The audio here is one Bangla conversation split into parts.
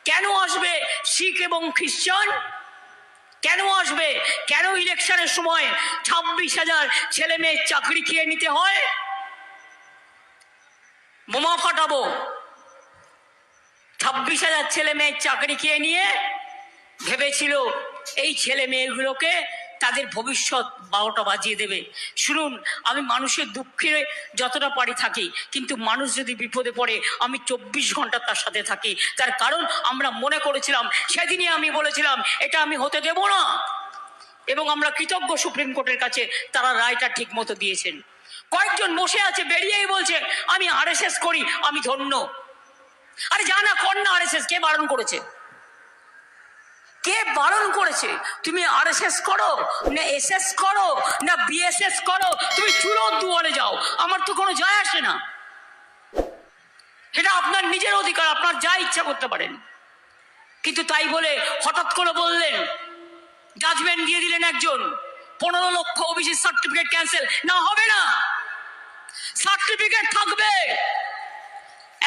কেন আসবে শিখ এবং খ্রিস্টান? কেন আসবে? কেন ইলেকশনের সময় 26,000 ছেলে মেয়ের চাকরি খেয়ে নিতে হয়? বোমা ফাটাবো। 26,000 ছেলে মেয়ের চাকরি খেয়ে নিয়ে ভেবেছিল এই ছেলে মেয়েগুলোকে তাদের ভবিষ্যৎ 12টা বাজিয়ে দেবে। শুনুন, আমি মানুষের দুঃখে যতটা পারি থাকি, কিন্তু মানুষ যদি বিপদে পড়ে আমি 24 ঘন্টা তার সাথে থাকি। তার কারণ আমরা মনে করেছিলাম, সেদিনই আমি বলেছিলাম এটা আমি হতে দেব না, এবং আমরা কৃতজ্ঞ সুপ্রিম কোর্টের কাছে, তারা রায়টা ঠিক মতো দিয়েছেন। কয়েকজন বসে আছে বেরিয়েই বলছে আমি আরএসএস করি, আমি ধন্য। আরে জানা কর না আরএসএস, কে বারণ করেছে? কে বারণ করেছে? তুমি আরএসএস করো না এসএস করো না বিএসএস করো, তুমি চুলোর দুয়ারে যাও, আমার তো কোনো যায় আসে না। এটা আপনার নিজের অধিকার, আপনার যা ইচ্ছা করতে পারেন। কিন্তু তাই বলে হঠাৎ করে বললেন, জাজমেন্ট দিয়ে দিলেন একজন, 15 লক্ষ ওবিসি সার্টিফিকেট ক্যান্সেল। না, হবে না, সার্টিফিকেট থাকবে।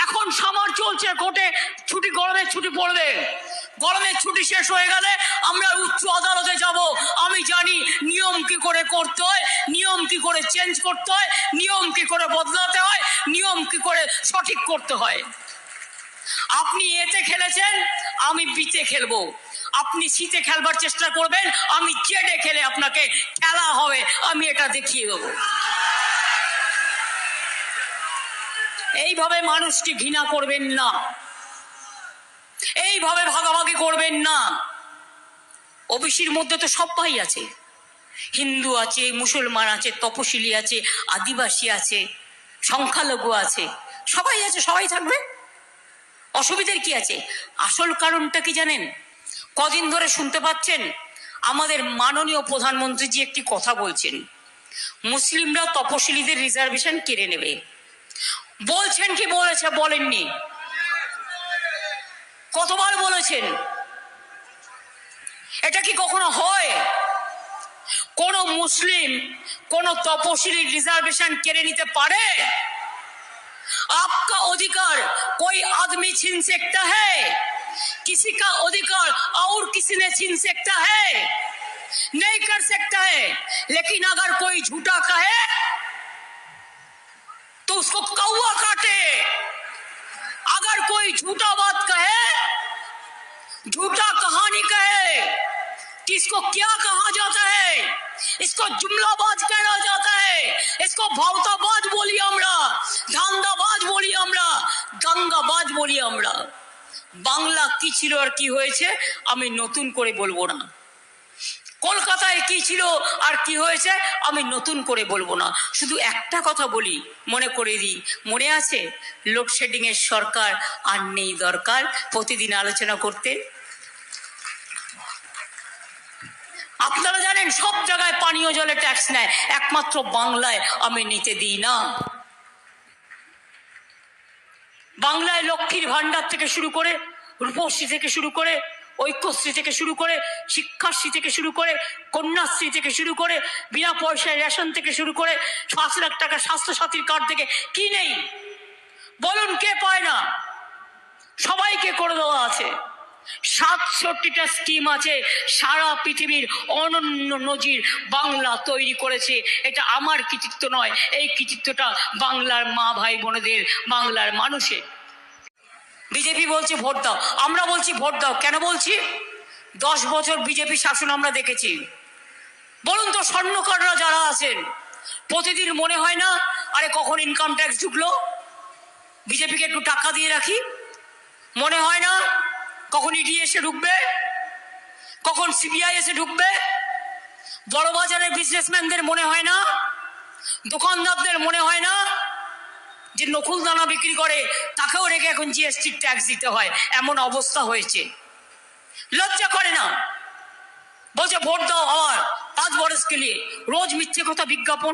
এখন সামার চলছে কোর্টে, ছুটি, গরমের ছুটি পড়বে। গরমের ছুটি শেষ হয়ে গেলে আমরা উচ্চ আদালতে যাব। আমি জানি নিয়ম কি করে করতে হয়, নিয়ম কি করে চেঞ্জ করতে হয়, নিয়ম কি করে বদলাতে হয়, নিয়ম কি করে সঠিক করতে হয়। আপনি এতে খেলেছেন, আমি বিতে খেলবো। আপনি শীতে খেলবার চেষ্টা করবেন, আমি জেডে খেলে আপনাকে খেলা হবে, আমি এটা দেখিয়ে দেবো। এইভাবে মানুষকে ঘৃণা করবেন না, এইভাবে ভাগাভাগি করবেন না। ওবিসির মধ্যে তো সব ভাই আছে, হিন্দু আছে, মুসলমান আছে, তপশিলি আছে, আদিবাসী আছে, সংখ্যালঘু আছে, সবাই আছে, সবাই থাকবে। অসুবিধার কি আছে? আসল কারণটা কি জানেন? কদিন ধরে শুনতে পাচ্ছেন আমাদের মাননীয় প্রধানমন্ত্রীজি একটি কথা বলছেন, মুসলিমরা তপশিলীদের রিজার্ভেশন কেড়ে নেবে। বলছেন কি বলেছে? বলেননি? কতবার বলেছেন? এটা কি কখনো হয়? কোন মুসলিম কোন তপশিলি রিজার্ভেশন কেড়ে নিতে পারে? आपका अधिकार कोई आदमी छीन सकता है, किसी का अधिकार और किसी ने छीन सकता है? नहीं कर सकता है। लेकिन अगर कोई झूठा कहे तो उसको कौवा काटे। अगर कोई झूठा बात कहे, झूठा कहानी कहे, किसको क्या कहा जाता है? इसको जुमलाबाज कहना जाता है, इसको भावताबाज बोली আমরা, ধান্দাবাজ বলি আমরা, দাঙ্গাবাজ বলি আমরা। বাংলা কি ছিল আর কি হয়েছে আমি নতুন করে বলবো না। কলকাতায় কি ছিল আর কি হয়েছে আমি নতুন করে বলবো না। শুধু একটা কথা বলি, মনে করে দিই, মনে আছে লোডশেডিং এর সরকার আর নেই দরকার প্রতিদিন আলোচনা করতে? আপনারা জানেন সব জায়গায় পানীয় জলে ট্যাক্স নেয়, একমাত্র বাংলায় আমি নিতে দিই না। বাংলায় লক্ষ্মীর ভান্ডার থেকে শুরু করে, রূপশ্রী থেকে শুরু করে, ঐক্যশ্রী থেকে শুরু করে, শিক্ষাশ্রী থেকে শুরু করে, কন্যাশ্রী থেকে শুরু করে, বিনা পয়সায় রেশন থেকে শুরু করে, 5 লাখ টাকা স্বাস্থ্যসাথীর কার্ড থেকে কি নেই বলুন? কে পায় না? সবাইকে করে দেওয়া আছে। 67টা স্কিম আছে, সারা পৃথিবীর অনন্য নজির বাংলা তৈরি করেছে। এটা আমার কৃতিত্ব নয়, এই কৃতিত্বটা বাংলার মা ভাই বোনেদের, বাংলার মানুষের। বিজেপি বলছে ভোট দাও, আমরা বলছি ভোট দাও। কেন বলছি? 10 বছর বিজেপি শাসন আমরা দেখেছি। বলুন তো, স্বর্ণকাররা যারা আছেন প্রতিদিন মনে হয় না আরে কখন ইনকাম ট্যাক্স ঢুকলো, বিজেপিকে একটু টাকা দিয়ে রাখি? মনে হয় না কখন ইডি এসে ঢুকবে, কখন সিবিআই এসে ঢুকবে? বড় বাজারের বিজনেসম্যানদের মনে হয় না, দোকানদারদের মনে হয় না যে নকুল দানা বিক্রি করে তাকেও রেখে এখন জিএসটি ট্যাক্স দিতে হয়, এমন অবস্থা হয়েছে? লজ্জা করে না? বলছে ভোট দাও আবার 5 বরস কে লিয়ে, রোজ মিথ্যে কথা বিজ্ঞাপন।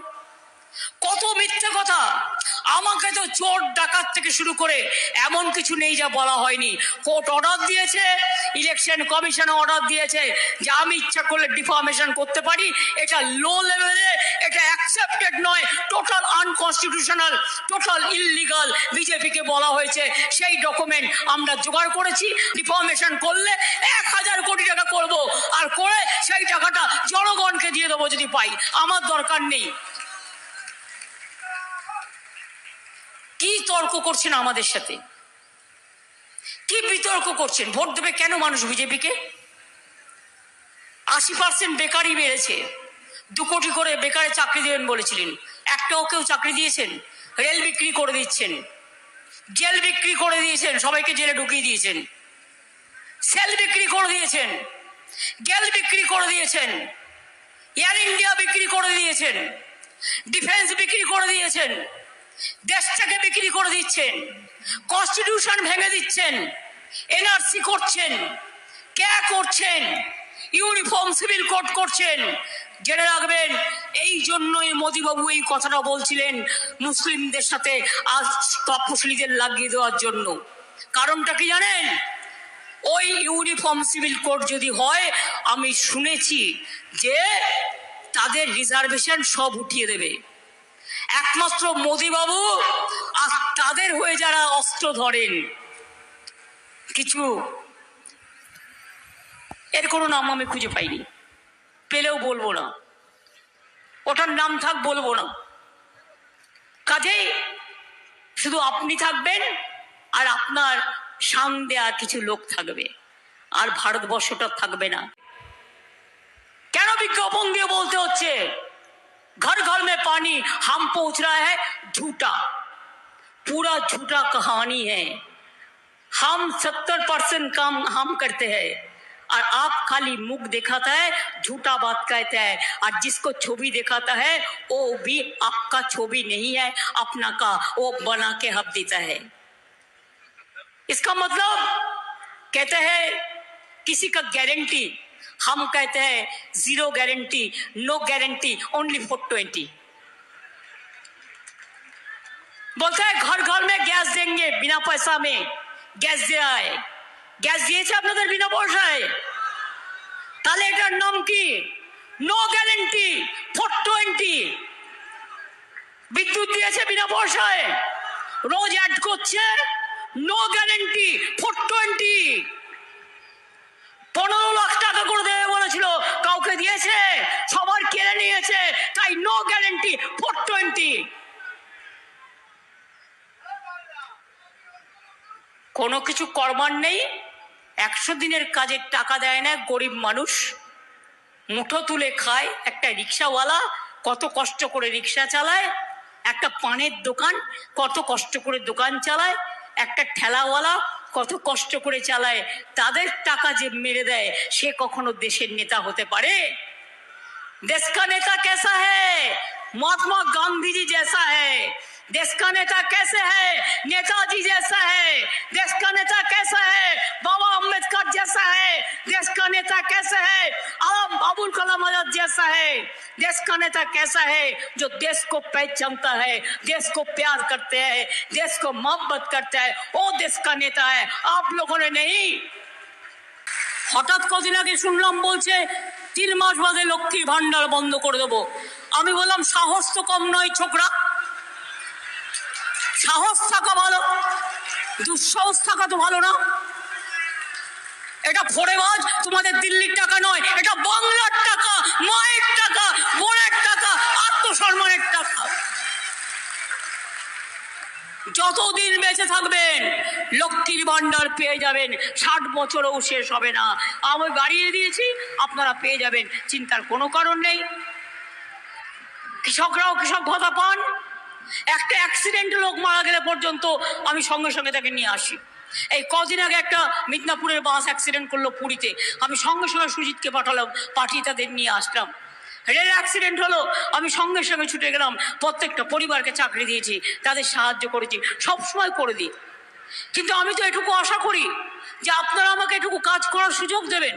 কত মিথ্যে কথা। আমাকে তো চোর ডাকাত থেকে শুরু করে এমন কিছু নেই যা বলা হয়নি। কোর্ট অর্ডার দিয়েছে, ইলেকশন কমিশন অর্ডার দিয়েছে যে আমি ইচ্ছা করলে ডিফর্মেশন করতে পারি। এটা লো লেভেলে, এটা অ্যাকসেপ্টেড নয়, টোটাল আনকনস্টিটিউশনাল, টোটাল ইললিগাল। বিজেপিকে বলা হয়েছে, সেই ডকুমেন্ট আমরা জোগাড় করেছি। ডিফর্মেশন করলে 1000 কোটি টাকা করব, আর করে সেই টাকাটা জনগণকে দিয়ে দেবো যদি পাই, আমার দরকার নেই। কি তর্ক করছেন আমাদের সাথে, কি বিতর্ক করছেন? ভোট দেবে কেন মানুষ বিজেপিকে? 80% বেকারই বেড়েছে। 2 কোটি করে বেকারে চাকরি দেবেন বলেছিলেন, একটাও কেউ চাকরি দিয়েছেন? রেল বিক্রি করে দিচ্ছেন, জেল বিক্রি করে দিয়েছেন, সবাইকে জেলে ঢুকিয়ে দিয়েছেন। সেল বিক্রি করে দিয়েছেন, গেল বিক্রি করে দিয়েছেন, এয়ার ইন্ডিয়া বিক্রি করে দিয়েছেন, ডিফেন্স বিক্রি করে দিয়েছেন, দেশটাকে বিক্রি করে দিচ্ছেন, কনস্টিটিউশন ভেঙে দিচ্ছেন, এনআরসি করছেন, কে করছেন, ইউনিফর্ম সিভিল কোড করছেন। জেনে রাখবেন, এই জন্যই মোদিবাবু এই কথাটা বলছিলেন মুসলিমদের সাথে আজ তপশিলীদের লাগিয়ে দেওয়ার জন্য। কারণটা কি জানেন? ওই ইউনিফর্ম সিভিল কোড যদি হয়, আমি শুনেছি যে তাদের রিজার্ভেশন সব উঠিয়ে দেবে। একমাত্র মোদিবাবু আর তাদের হয়ে যারা অস্ত্র ধরেন, কিছু, এর কোনো নাম আমি খুঁজে পাইনি, পেলেও বলবো না, ওটার নাম থাক বলবো না। কাজেই শুধু আপনি থাকবেন আর আপনার শান দেয়া কিছু লোক থাকবে, আর ভারতবর্ষটা থাকবে না। কেন বিজ্ঞাপন দিয়ে বলতে হচ্ছে घर घर में पानी हम पहुंच रहा है? झूठा, पूरा झूठा कहानी है। हम 70% काम हम करते हैं और आप खाली मुख दिखाता है, झूठा बात कहता है, और जिसको छवि दिखाता है वो भी आपका छवि नहीं है, अपना का वो बना के हक देता है। इसका मतलब कहते हैं किसी का गारंटी, हम कहते हैं 0 गारंटी, नो गारंटी, ओनली 420। बोलते हैं घर घर में गैस देंगे बिना पैसा में, गैस दे रहा है। গ্যাস দিয়েছে আপনাদের বিনা পয়সায়? তাহলে এটার নাম কি? No guarantee 420। বিদ্যুৎ দিয়েছে বিনা পয়সায়, রোজ অ্যাড করছে নো গ্যারেন্টি 420। 15 লাখ টাকা করে দেবে বলেছিল, কাউকে দিয়েছে? সবার কেড়ে নিয়েছে, তাই নো গ্যারেন্টি 420। কোনো কিছু করবার নেই, 100 দিনের কাজের টাকা দেয় না গরিব মানুষ, মুঠো তুলে খায়। একটা রিক্সাওয়ালা কত কষ্ট করে রিক্সা চালায়, একটা পানের দোকান কত কষ্ট করে দোকান চালায়, একটা ঠেলাওয়ালা কত কষ্ট করে চালায়। তাদের টাকা যে মেরে দেয়, সে কখনো দেশের নেতা হতে পারে? देश का नेता कैसा है? महात्मा गांधी जी जैसा है। देश का नेता कैसे है? नेताजी जैसा है। देश का नेता कैसा है? बाबा अम्बेडकर जैसा है। देश का नेता कैसा है? अबुल कलाम आजाद जैसा है। देश का नेता कैसा है? जो देश को पहचानता है, देश को प्यार करते हैं, देश को मोहब्बत करता है, वो देश का नेता है, आप लोगों ने नहीं। হঠাৎ কদিন আগে শুনলাম বলছে 3 মাস বাদে লক্ষ্মীর ভান্ডার বন্ধ করে দেবো। আমি বললাম সাহস তো কম নয় ছোকরা, সাহস থাকা ভালো, দুঃসাহস থাকা তো ভালো না। এটা ফোড়েবাজ, তোমাদের দিল্লির টাকা নয়, এটা বাংলার টাকা, মায়ের টাকা, বোনের টাকা, আত্মসম্মানের টাকা। যতদিন বেঁচে থাকবেন লক্ষ্মীর ভান্ডার পেয়ে যাবেন, 60 বছরও শেষ হবে না। আমি বাড়িয়ে দিয়েছি, আপনারা পেয়ে যাবেন, চিন্তার কোনো কারণ নেই। কৃষকরাও কৃষক ভাতা পান। একটা অ্যাক্সিডেন্টে লোক মারা গেলে পর্যন্ত আমি সঙ্গে সঙ্গে তাকে নিয়ে আসি। এই কদিন আগে একটা মিদনাপুরের বাস অ্যাক্সিডেন্ট করলো পুরীতে, আমি সঙ্গে সঙ্গে সুজিতকে পাঠালাম, পাঠিয়ে তাদের নিয়ে আসলাম। রেল অ্যাক্সিডেন্ট হলো, আমি সঙ্গে সঙ্গে ছুটে গেলাম, প্রত্যেকটা পরিবারকে চাকরি দিয়েছি, তাদের সাহায্য করেছি, সবসময় করে দিই। কিন্তু আমি তো এটুকু আশা করি যে আপনারা আমাকে এটুকু কাজ করার সুযোগ দেবেন।